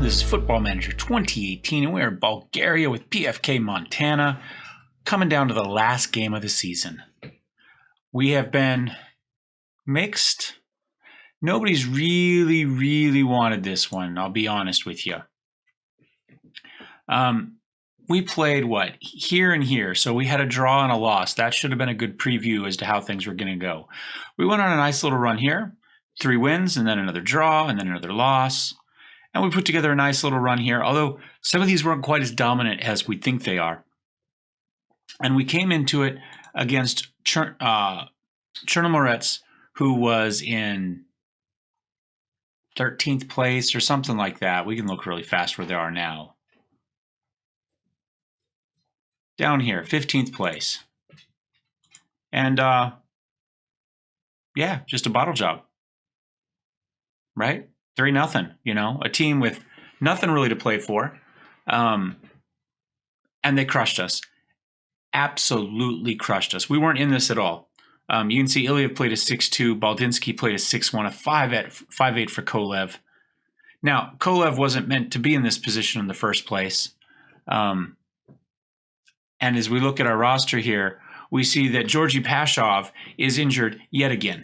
This is Football Manager 2018, and we're in Bulgaria with PFK Montana, coming down to the last game of the season. We have been mixed. Nobody's really wanted this one, I'll be honest with you. We played, here and here, so we had a draw and a loss. That should have been a good preview as to how things were going to go. We went on a nice little run here, 3 wins, and then another draw, and then another loss. And we put together a nice little run here, although some of these weren't quite as dominant as we think they are. And we came into it against Chernomorets, who was in 13th place or something like that. We can look really fast where they are now. Down here, 15th place. And, yeah, just a bottle job. Right? 3-0, you know, a team with nothing really to play for. And they crushed us. Absolutely crushed us. We weren't in this at all. You can see Iliev played a 6-2. Baldinsky played a 6-1, a 5-8 for Kolev. Now, Kolev wasn't meant to be in this position in the first place. And as we look at our roster here, we see that Georgy Pashov is injured yet again.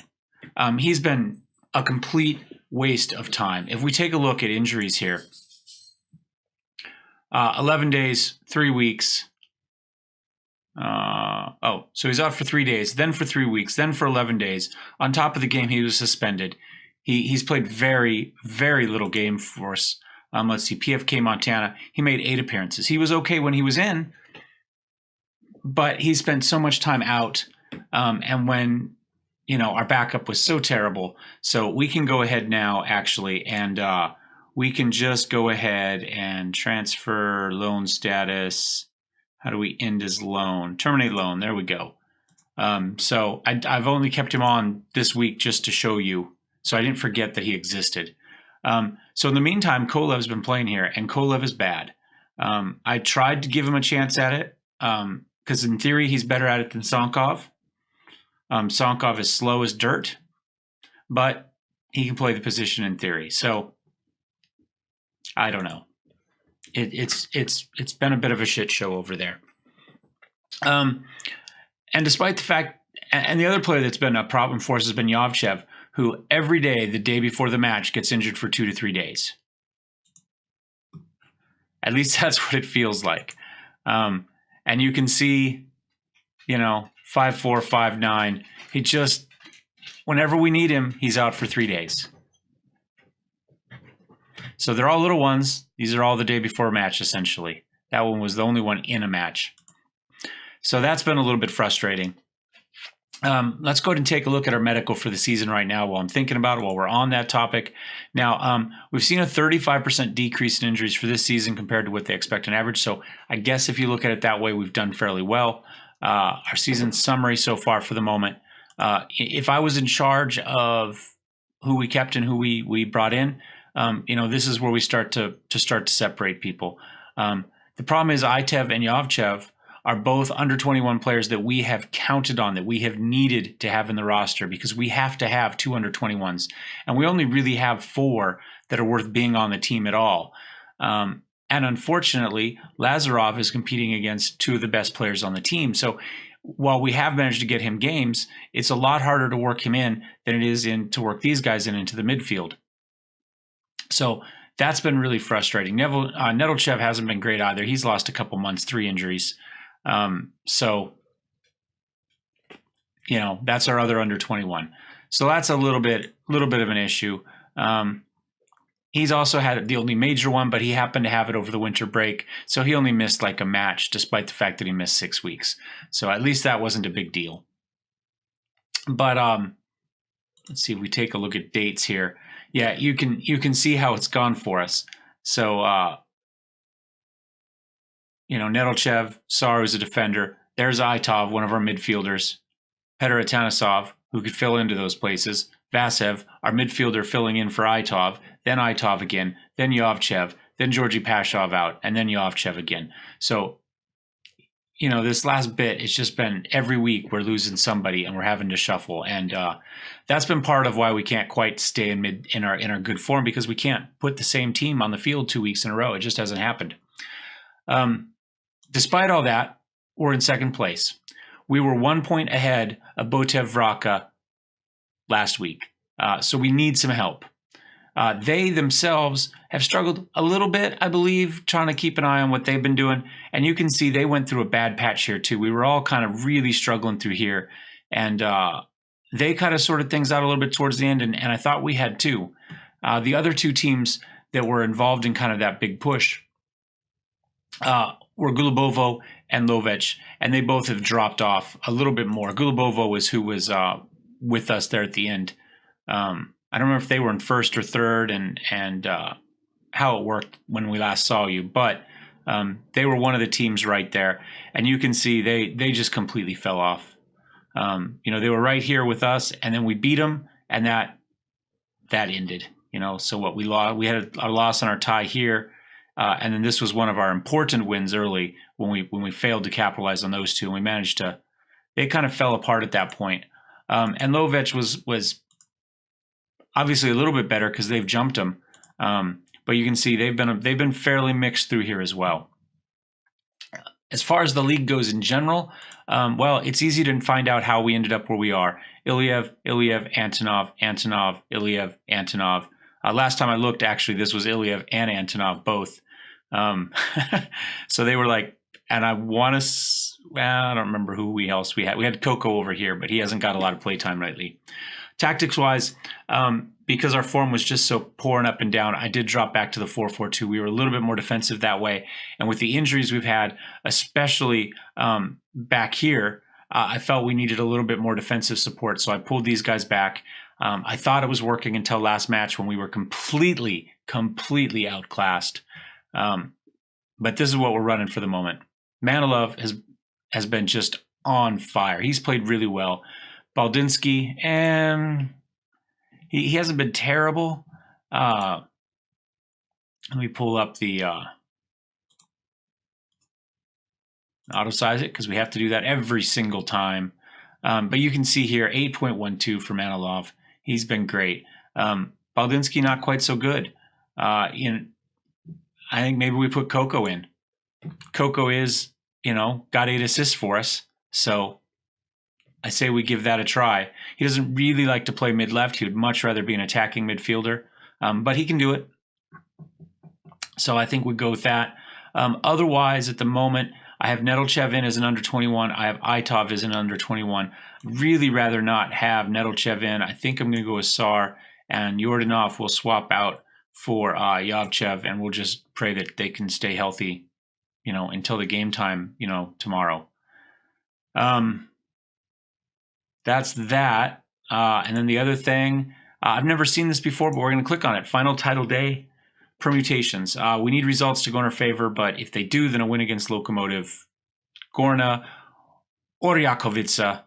He's been a complete waste of time. If we take a look at injuries here, 11 days, 3 weeks. So he's out for 3 days, then for 3 weeks, then for 11 days. On top of the game, he was suspended. He's played very little game for us. Let's see, PFK Montana, he made 8 appearances. He was okay when he was in, but he spent so much time out. And when, you know, our backup was so terrible. So we can go ahead now, actually, and we can just go ahead and transfer loan status. How do we end his loan? Terminate loan. There we go. So I've only kept him on this week just to show you, so I didn't forget that he existed. So in the meantime, Kolev's been playing here, and Kolev is bad. I tried to give him a chance at it, because in theory he's better at it than Sankov. Sankov is slow as dirt, but he can play the position in theory. So I don't know. It's been a bit of a shit show over there. And despite the fact, and the other player that's been a problem for us has been Yovchev, who every day, the day before the match, gets injured for 2 to 3 days. At least that's what it feels like. And you can see, you know, 5'4", 5'9". He just, whenever we need him, he's out for 3 days. So they're all little ones. These are all the day before a match, essentially. That one was the only one in a match. So that's been a little bit frustrating. Let's go ahead and take a look at our medical for the season right now while I'm thinking about it, while we're on that topic. Now, we've seen a 35% decrease in injuries for this season compared to what they expect on average. So I guess if you look at it that way, we've done fairly well. Our season summary so far for the moment. If I was in charge of who we kept and who we brought in, you know, this is where we start to separate people. The problem is Itev and Yovchev are both under 21 players that we have counted on, that we have needed to have in the roster, because we have to have 2 under 21s. And we only really have 4 that are worth being on the team at all. And unfortunately, Lazarov is competing against 2 of the best players on the team. So while we have managed to get him games, it's a lot harder to work him in than it is to work these guys into the midfield. So that's been really frustrating. Nedelchev hasn't been great either. He's lost a couple months, 3 injuries. So, you know, that's our other under 21. So that's a little bit of an issue. He's also had the only major one, but he happened to have it over the winter break. So he only missed like a match, despite the fact that he missed 6 weeks. So at least that wasn't a big deal. But let's see if we take a look at dates here. Yeah, you can see how it's gone for us. So, you know, Nedelchev, Saru's a defender. There's Aitov, one of our midfielders. Petr Atanasov, who could fill into those places. Vasev, our midfielder, filling in for Aitov. Then Aitov again. Then Yovchev. Then Georgy Pashov out. And then Yovchev again. So this last bit, it's just been every week we're losing somebody and we're having to shuffle, and that's been part of why we can't quite stay in our good form, because we can't put the same team on the field 2 weeks in a row. It just hasn't happened. Despite all that, we're in second place. We were 1 point ahead of Botev Vraka last week, so we need some help. They themselves have struggled a little bit, I believe, trying to keep an eye on what they've been doing. And you can see they went through a bad patch here too. We were all kind of really struggling through here. And they kind of sorted things out a little bit towards the end. And I thought we had too. The other two teams that were involved in kind of that big push were Gulubovo and Lovech. And they both have dropped off a little bit more. Gulubovo is who was with us there at the end. I don't remember if they were in first or third and how it worked when we last saw you, but they were one of the teams right there. And you can see they just completely fell off. They were right here with us, and then we beat them, and that ended. So what we lost, we had a loss on our tie here, and then this was one of our important wins early when we failed to capitalize on those two, and we managed to. They kind of fell apart at that point, and Lovech was obviously a little bit better because they've jumped them, but you can see they've been fairly mixed through here as well. As far as the league goes in general, well, it's easy to find out how we ended up where we are. Iliev, Antonov, Iliev, Antonov. Last time I looked, actually, this was Iliev and Antonov both. So they were like, and I don't remember who else we had. We had Coco over here, but he hasn't got a lot of play time lately. Tactics-wise, because our form was just so poor and up and down, I did drop back to the 4-4-2. We were a little bit more defensive that way. And with the injuries we've had, especially back here, I felt we needed a little bit more defensive support. So I pulled these guys back. I thought it was working until last match when we were completely outclassed. But this is what we're running for the moment. Manilov has been just on fire. He's played really well. Baldinsky, and he hasn't been terrible. Let me pull up the auto size it, because we have to do that every single time. But you can see here 8.12 for Manilov. He's been great. Baldinsky not quite so good. I think maybe we put Coco in. Coco is, got 8 assists for us, so I say we give that a try. He doesn't really like to play mid-left. He would much rather be an attacking midfielder, but he can do it. So I think we'd go with that. Otherwise, at the moment, I have Nedelchev in as an under-21. I have Itov as an under-21. Really rather not have Nedelchev in. I think I'm going to go with Sar, and Yordanov will swap out for Yavchev, and we'll just pray that they can stay healthy, until the game time, tomorrow. That's that. And then the other thing, I've never seen this before, but we're going to click on it. Final title day permutations. We need results to go in our favor, but if they do, then a win against Lokomotiv, Gorna, or Jakovica.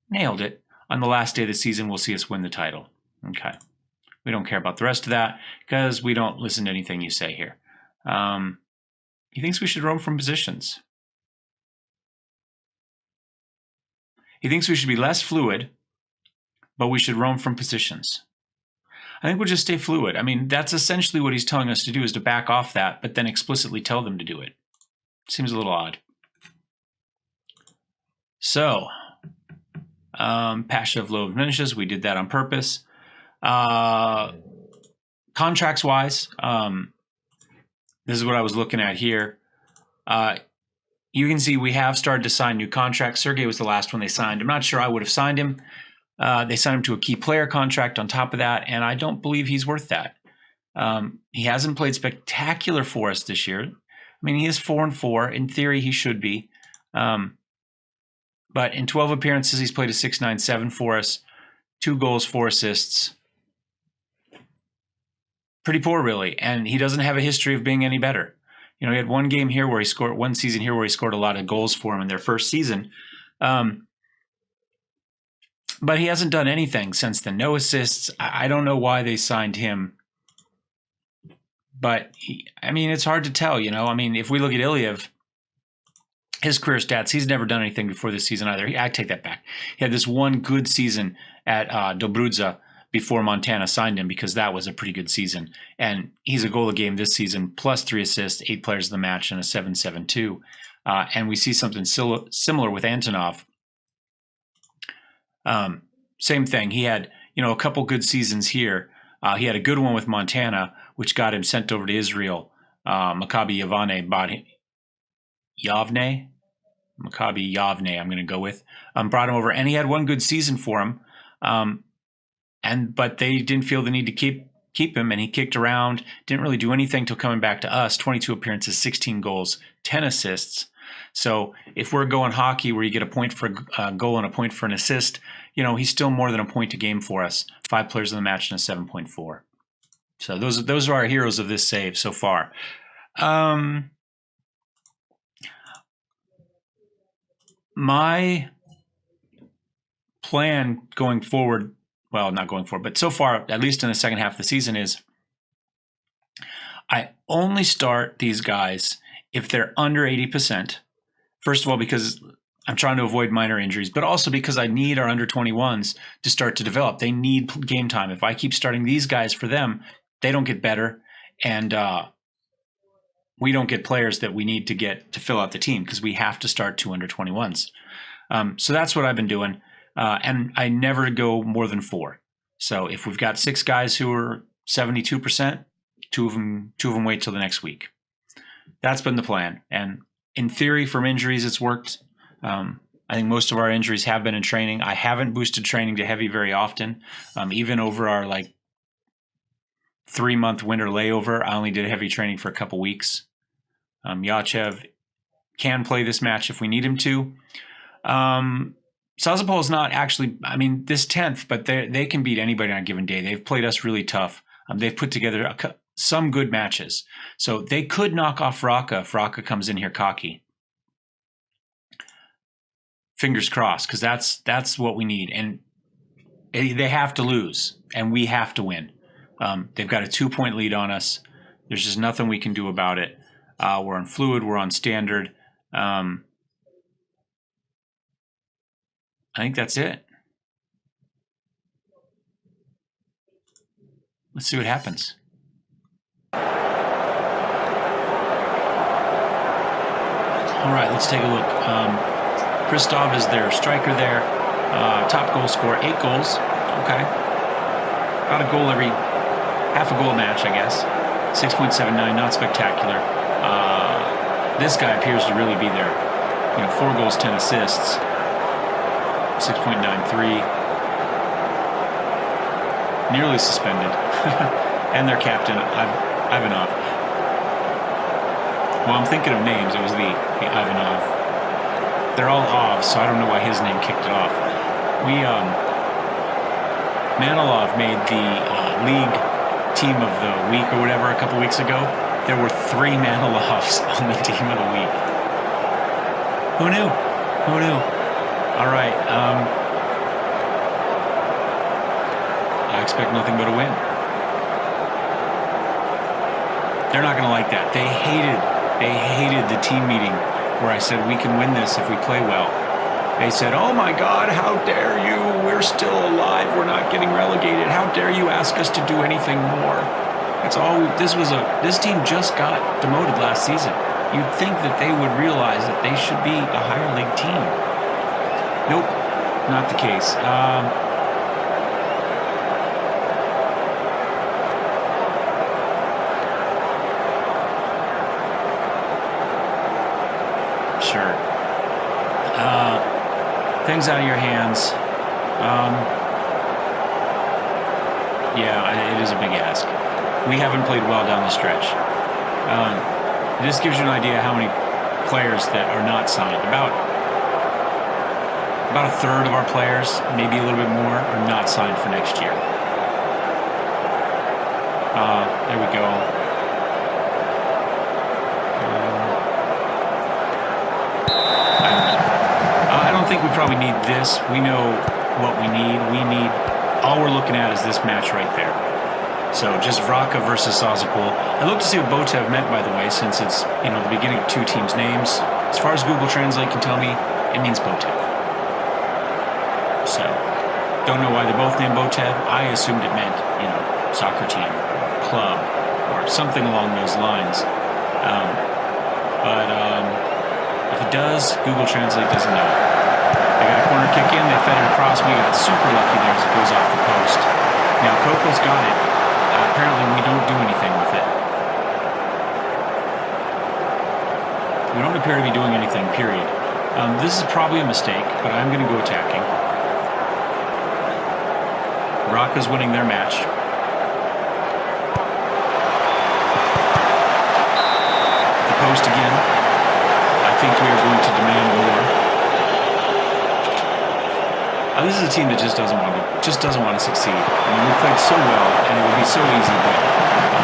Nailed it. On the last day of the season, we'll see us win the title. Okay. We don't care about the rest of that because we don't listen to anything you say here. He thinks we should roam from positions. He thinks we should be less fluid, but we should roam from positions. I think we'll just stay fluid. I mean, that's essentially what he's telling us to do, is to back off that, but then explicitly tell them to do it. Seems a little odd. So, Pasha of low diminishes. We did that on purpose. Contracts-wise, this is what I was looking at here. You can see we have started to sign new contracts. Sergey was the last one they signed. I'm not sure I would have signed him. They signed him to a key player contract on top of that, and I don't believe he's worth that. He hasn't played spectacular for us this year. I mean, he is 4-4. In theory, he should be. But in 12 appearances, he's played a 6.97 for us, 2 goals, 4 assists. Pretty poor, really, and he doesn't have a history of being any better. He had one season here where he scored a lot of goals for him in their first season. But he hasn't done anything since then. No assists. I don't know why they signed him. But, it's hard to tell, I mean, if we look at Iliev, his career stats, he's never done anything before this season either. I take that back. He had this one good season at Dobruja before Montana signed him, because that was a pretty good season. And he's a goal a game this season, plus 3 assists, 8 players of the match, and a 7.72. And we see something similar with Antonov. Same thing. He had, a couple good seasons here. He had a good one with Montana, which got him sent over to Israel. Maccabi Yavne bought him. Maccabi Yavne, I'm going to go with. Brought him over, and he had one good season for him. But they didn't feel the need to keep him, and he kicked around, didn't really do anything till coming back to us. 22 appearances, 16 goals, 10 assists. So if we're going hockey where you get a point for a goal and a point for an assist, he's still more than a point a game for us. 5 players in the match and a 7.4. So those are our heroes of this save so far. My plan going forward, well, not going forward, but so far, at least in the second half of the season, is I only start these guys if they're under 80%. First of all, because I'm trying to avoid minor injuries, but also because I need our under 21s to start to develop. They need game time. If I keep starting these guys for them, they don't get better, and we don't get players that we need to get to fill out the team, because we have to start 2 under 21s. So that's what I've been doing, and I never go more than 4. So if we've got 6 guys who are 72%, two of them wait till the next week. That's been the plan, and in theory, from injuries, it's worked. I think most of our injuries have been in training. I haven't boosted training to heavy very often. Even over our 3-month winter layover, I only did heavy training for a couple weeks. Yachev can play this match if we need him to. Sazapol is not actually, this 10th, but they can beat anybody on a given day. They've played us really tough. They've put together some good matches. So they could knock off Raka if Raka comes in here cocky. Fingers crossed, because that's what we need. And they have to lose, and we have to win. They've got a 2-point lead on us. There's just nothing we can do about it. We're on fluid. We're on standard. I think that's it. Let's see what happens. All right, let's take a look. Christov is their striker there. Top goal scorer, 8 goals. Okay. About a goal every half a goal a match, I guess. 6.79, not spectacular. This guy appears to really be there. 4 goals, 10 assists. 6.93. Nearly suspended. And their captain, Ivanov. Well, I'm thinking of names. It was the Ivanov. They're all off, so I don't know why his name kicked it off. Manilov made the league team of the week or whatever a couple weeks ago. There were 3 Manilovs on the team of the week. Who knew? All right. I expect nothing but a win. They're not going to like that. They hated the team meeting where I said we can win this if we play well. They said, "Oh my God, how dare you? We're still alive. We're not getting relegated. How dare you ask us to do anything more?" That's all. This team just got demoted last season. You'd think that they would realize that they should be a higher league team. Nope, not the case. Sure. Things out of your hands. Yeah, it is a big ask. We haven't played well down the stretch. This gives you an idea how many players that are not signed. About a third of our players, maybe a little bit more, are not signed for next year. There we go. I don't think we probably need this. We know what we need. All we're looking at is this match right there. So just Vraka versus Sazapol. I look to see what Botev meant, by the way, since it's the beginning of 2 teams' names. As far as Google Translate can tell me, it means Botev. So, don't know why they're both named Botev. I assumed it meant, soccer team, or club, or something along those lines. But if it does, Google Translate doesn't know. They got a corner kick in, they fed it across. We got super lucky there as it goes off the post. Now, Coco's got it. Apparently, we don't do anything with it. We don't appear to be doing anything, period. This is probably a mistake, but I'm going to go attacking. Rocca's winning their match. The post again. I think we are going to demand more. This is a team that just doesn't want to succeed. I mean, we played so well, and it would be so easy, but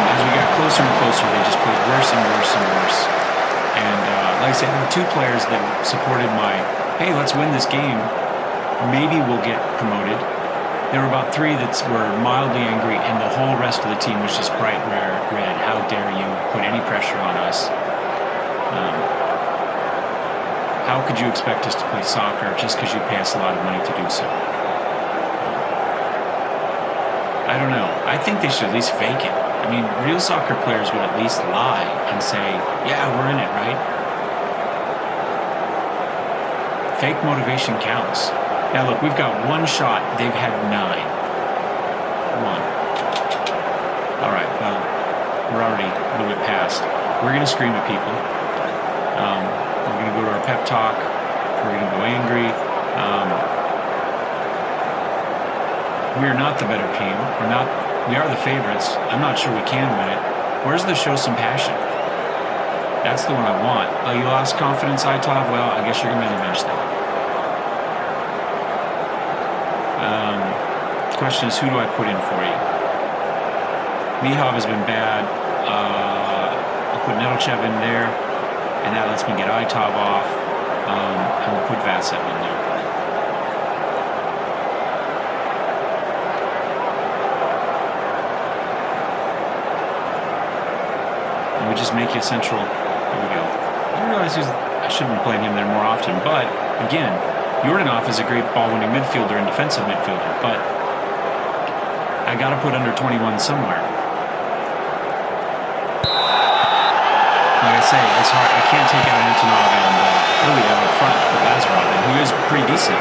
as we got closer and closer, they just played worse and worse and worse. And like I said, there were two players that supported my, hey, let's win this game. Maybe we'll get promoted. There were about three that were mildly angry, and the whole rest of the team was just bright red. How dare you put any pressure on us? How could you expect us to play soccer just because you pay us a lot of money to do so? I don't know. I think they should at least fake it. I mean, real soccer players would at least lie and say, yeah, we're in it, right? Fake motivation counts. Now look, we've got one shot. They've had 9. One. All right, well, we're already a little bit past. We're going to scream at people. We're going to go to our pep talk. We're going to go angry. We are not the better team. We are the favorites. I'm not sure we can win it. Where's the show some passion? That's the one I want. Oh, you lost confidence, Itov? Well, I guess you're going to be on the bench then. The question is, who do I put in for you? Mihov has been bad. I'll put Mellowseven in there, and that lets me get Itov off. And we'll put Vtora in there. And we just make you central. There we go. I realize I should have been playing him there more often, but again, Yordanov is a great ball-winning midfielder and defensive midfielder, but I got to put under 21 somewhere. Like I say, it's hard. I can't take out Antonov and Ilya up front with Lazarov, who is pretty decent.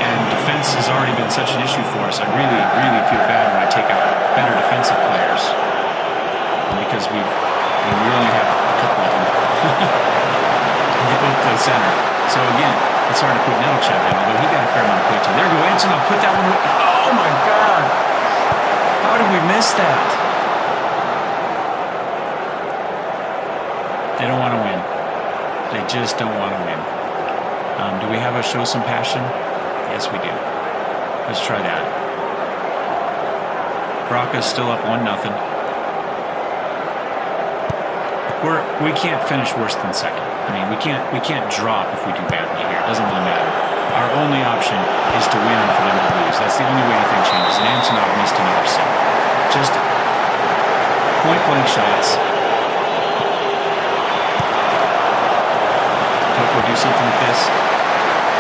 And defense has already been such an issue for us. I really, really feel bad when I take out better defensive players because we only have a couple of them. They both play center. So again, it's hard to put Mellowseven in, although he got a fair amount of play too. There we go, Antonov, put that one away. Oh my God! How did we miss that? They don't want to win. They just don't want to win. Do we have a show some passion? Yes, we do. Let's try that. Rocca's still up 1-0. We can't finish worse than second. I mean, we can't drop if we do badly here. It doesn't really matter. Our only option is to win for them to lose. That's the only way anything changes. And Antonov missed another set. Just point-blank shots. Coco do something with this?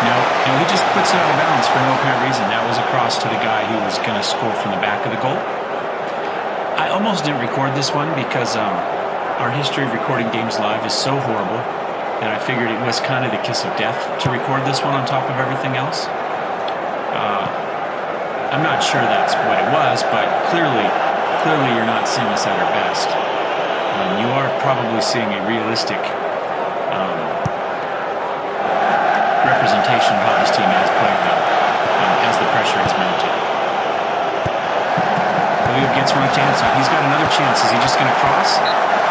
No, he just puts it out of bounds for no apparent reason. That was a cross to the guy who was going to score from the back of the goal. I almost didn't record this one because our history of recording games live is so horrible that I figured it was kind of the kiss of death to record this one on top of everything else. I'm not sure that's what it was, but clearly you're not seeing us at our best. You are probably seeing a realistic representation of how this team has played though, as the pressure is mounted. Relive gets Montana. He's got another chance. Is he just going to cross?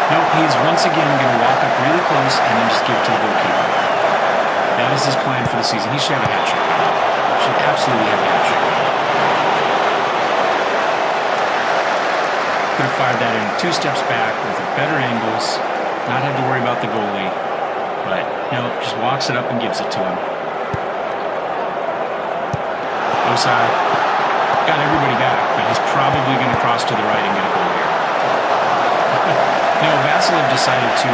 Nope, he's once again going to walk up really close and then just give it to the goalkeeper. That is his plan for the season. He should have a hat trick. Should absolutely have a hat trick. Could have fired that in 2 steps back with better angles, not have to worry about the goalie. But no, just walks it up and gives it to him. Osai got everybody back, but he's probably going to cross to the right and get a goal here. No, Vasilev decided to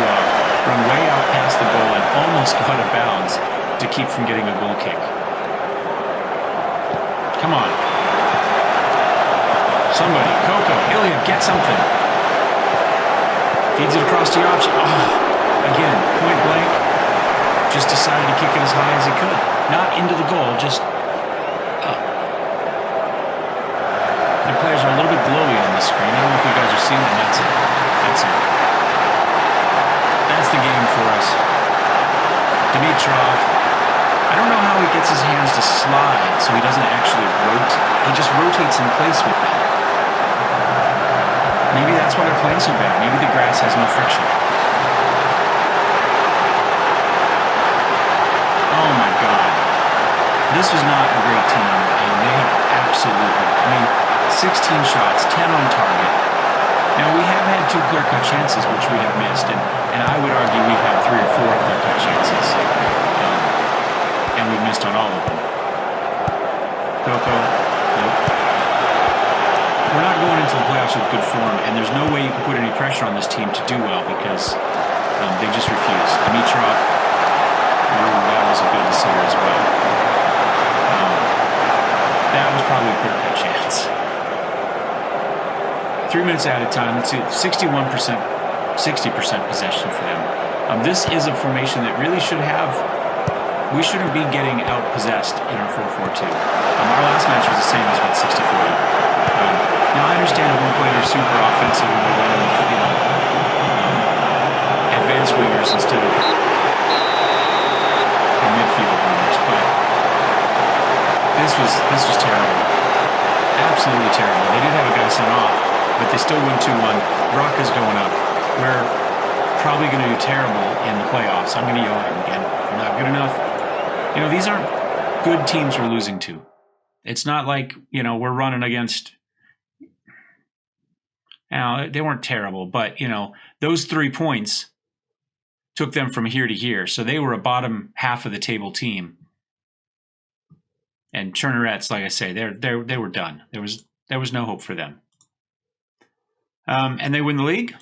run way out past the goal and almost got out of bounds to keep from getting a goal kick. Come on. Somebody, Coco, Iliev, get something. Feeds it across to Yovchik. Oh, again, point blank. Just decided to kick it as high as he could. Not into the goal, just up. The players are a little bit glowy on the screen. I don't know if you guys are seeing that. That's it. That's it. That's the game for us. Dimitrov. I don't know how he gets his hands to slide so he doesn't actually rotate. He just rotates in place with them. Maybe that's why they're playing so bad. Maybe the grass has no friction. Oh my God. This was not a great team, and they absolutely, 16 shots, 10 on target. Now, we have had 2 clear-cut chances, which we have missed, and I would argue we've had 3 or 4 clear-cut chances, and we've missed on all of them. Coco, nope. We're not going into the playoffs with good form, and there's no way you can put any pressure on this team to do well because they just refuse. Dimitrov, that was a good sitter as well. That was probably a clear-cut chance. 3 minutes added time. Let's see, 61%, 60% possession for them. This is a formation that really should have. We shouldn't be getting out-possessed in our 4-4-2. Our last match was the same as what 60-40. Now I understand if one player is super offensive and we're running with advanced wingers instead of midfield wingers, but this was terrible. Absolutely terrible. They did have a guy sent off, but they still win 2-1. Vraka's going up. We're probably going to do terrible in the playoffs. I'm going to yell at him again. We're not good enough. These aren't good teams we're losing to. It's not like, we're running against. Now, they weren't terrible, but, those 3 points took them from here to here. So they were a bottom half of the table team. And Chernoretz, like I say, they were done. There was no hope for them. And they win the league.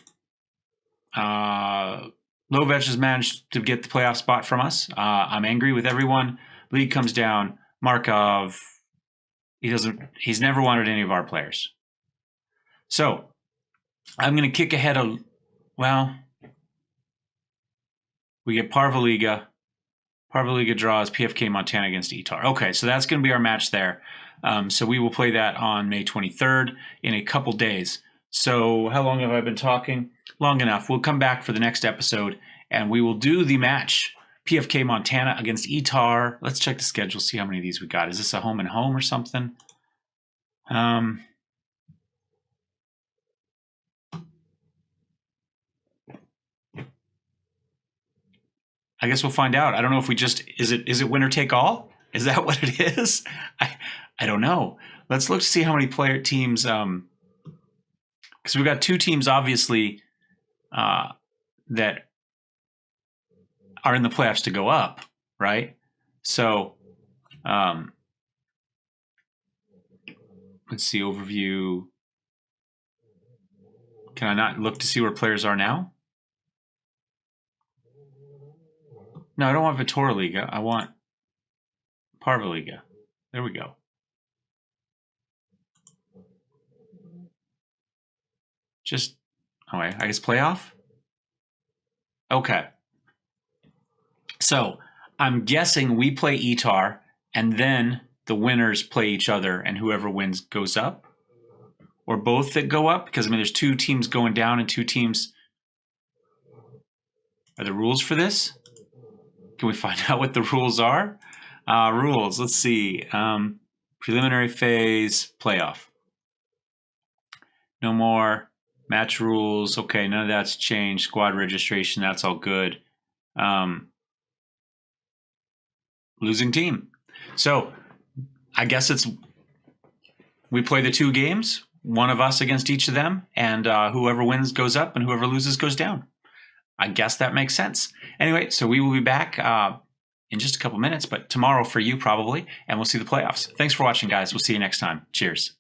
Lovech has managed to get the playoff spot from us. I'm angry with everyone. League comes down. Markov, he's never wanted any of our players. So I'm going to kick ahead we get Parva Liga. Parva Liga draws PFK Montana against Itar. Okay, so that's going to be our match there. So we will play that on May 23rd in a couple days. So how long have I been talking? Long enough. We'll come back for the next episode, and we will do the match. PFK Montana against Itar. Let's check the schedule, see how many of these we got. Is this a home and home or something? I guess we'll find out. I don't know if we just is it winner take all? Is that what it is? I don't know. Let's look to see how many teams because we've got 2 teams obviously that are in the playoffs to go up, right? So let's see overview. Can I not look to see where players are now? No, I don't want Vtora Liga. I want Parva Liga. There we go. I guess playoff? Okay. So I'm guessing we play Itar, and then the winners play each other, and whoever wins goes up? Or both that go up? Because, there's 2 teams going down and 2 teams. Are there rules for this? Can we find out what the rules are? Rules, let's see. Preliminary phase, playoff. No more. Match rules. Okay, none of that's changed. Squad registration, that's all good. Losing team. So I guess we play the 2 games, one of us against each of them, and whoever wins goes up and whoever loses goes down. I guess that makes sense. Anyway, so we will be back in just a couple minutes, but tomorrow for you probably, and we'll see the playoffs. Thanks for watching, guys. We'll see you next time. Cheers.